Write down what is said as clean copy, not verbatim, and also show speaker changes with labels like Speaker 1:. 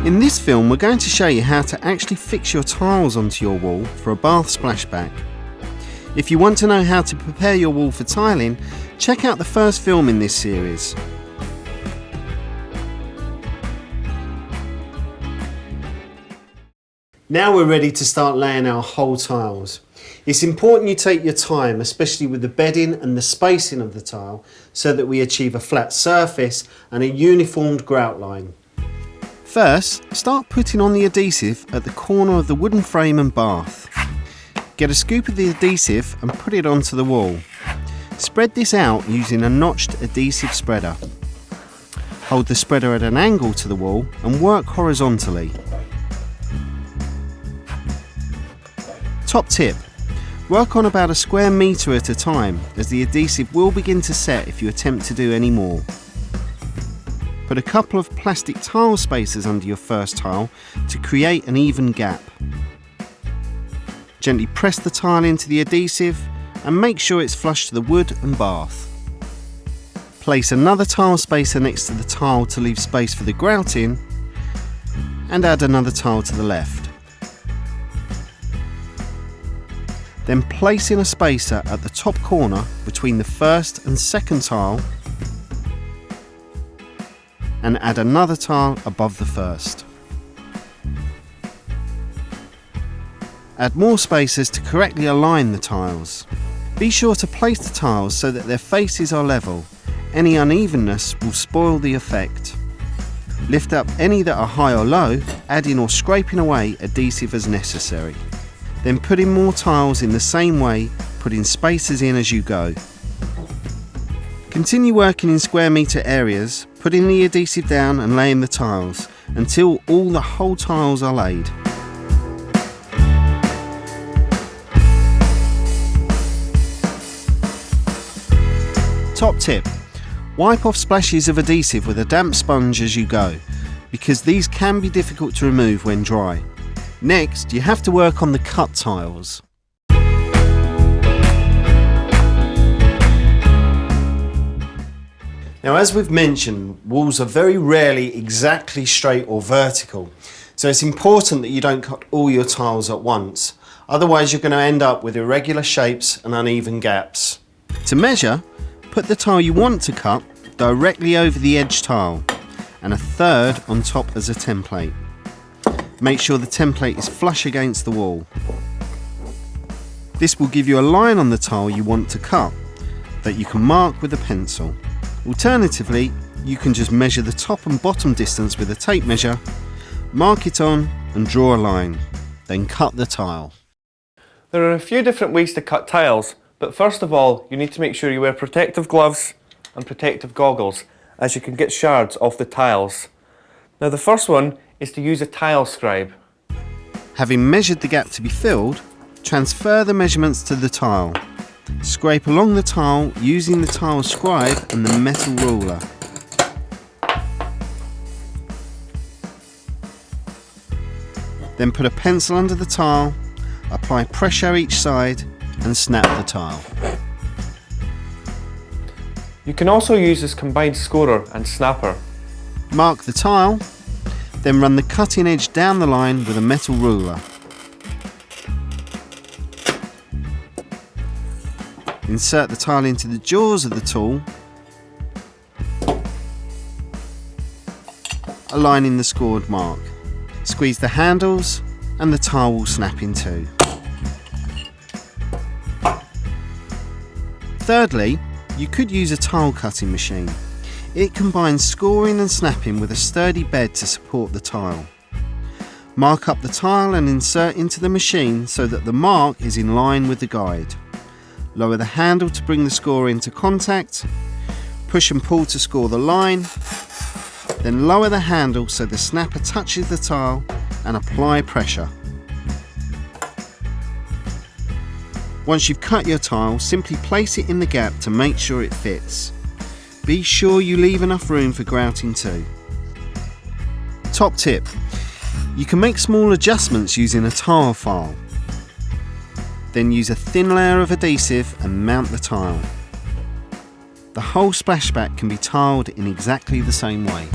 Speaker 1: In this film, we're going to show you how to actually fix your tiles onto your wall for a bath splashback. If you want to know how to prepare your wall for tiling, check out the first film in this series. Now we're ready to start laying our whole tiles. It's important you take your time, especially with the bedding and the spacing of the tile, so that we achieve a flat surface and a uniformed grout line. First, start putting on the adhesive at the corner of the wooden frame and bath. Get a scoop of the adhesive and put it onto the wall. Spread this out using a notched adhesive spreader. Hold the spreader at an angle to the wall and work horizontally. Top tip: work on about a square metre at a time, as the adhesive will begin to set if you attempt to do any more. Put a couple of plastic tile spacers under your first tile to create an even gap. Gently press the tile into the adhesive and make sure it's flush to the wood and bath. Place another tile spacer next to the tile to leave space for the grouting, and add another tile to the left. Then place in a spacer at the top corner between the first and second tile, and add another tile above the first. Add more spacers to correctly align the tiles. Be sure to place the tiles so that their faces are level. Any unevenness will spoil the effect. Lift up any that are high or low, adding or scraping away adhesive as necessary. Then put in more tiles in the same way, putting spacers in as you go. Continue working in square metre areas, putting the adhesive down and laying the tiles until all the whole tiles are laid. Top tip: wipe off splashes of adhesive with a damp sponge as you go, because these can be difficult to remove when dry. Next, you have to work on the cut tiles. Now, as we've mentioned, walls are very rarely exactly straight or vertical, so it's important that you don't cut all your tiles at once. Otherwise, you're going to end up with irregular shapes and uneven gaps. To measure, put the tile you want to cut directly over the edge tile and a third on top as a template. Make sure the template is flush against the wall. This will give you a line on the tile you want to cut that you can mark with a pencil. Alternatively, you can just measure the top and bottom distance with a tape measure, mark it on and draw a line, then cut the tile.
Speaker 2: There are a few different ways to cut tiles, but first of all you need to make sure you wear protective gloves and protective goggles, as you can get shards off the tiles. Now the first one is to use a tile scribe.
Speaker 1: Having measured the gap to be filled, transfer the measurements to the tile. Scrape along the tile using the tile scribe and the metal ruler. Then put a pencil under the tile, apply pressure each side and snap the tile.
Speaker 2: You can also use this combined scorer and snapper.
Speaker 1: Mark the tile, then run the cutting edge down the line with a metal ruler. Insert the tile into the jaws of the tool, aligning the scored mark. Squeeze the handles and the tile will snap in two. Thirdly, you could use a tile cutting machine. It combines scoring and snapping with a sturdy bed to support the tile. Mark up the tile and insert into the machine so that the mark is in line with the guide. Lower the handle to bring the score into contact, push and pull to score the line, then lower the handle so the snapper touches the tile and apply pressure. Once you've cut your tile, simply place it in the gap to make sure it fits. Be sure you leave enough room for grouting too. Top tip: you can make small adjustments using a tile file. Then use a thin layer of adhesive and mount the tile. The whole splashback can be tiled in exactly the same way.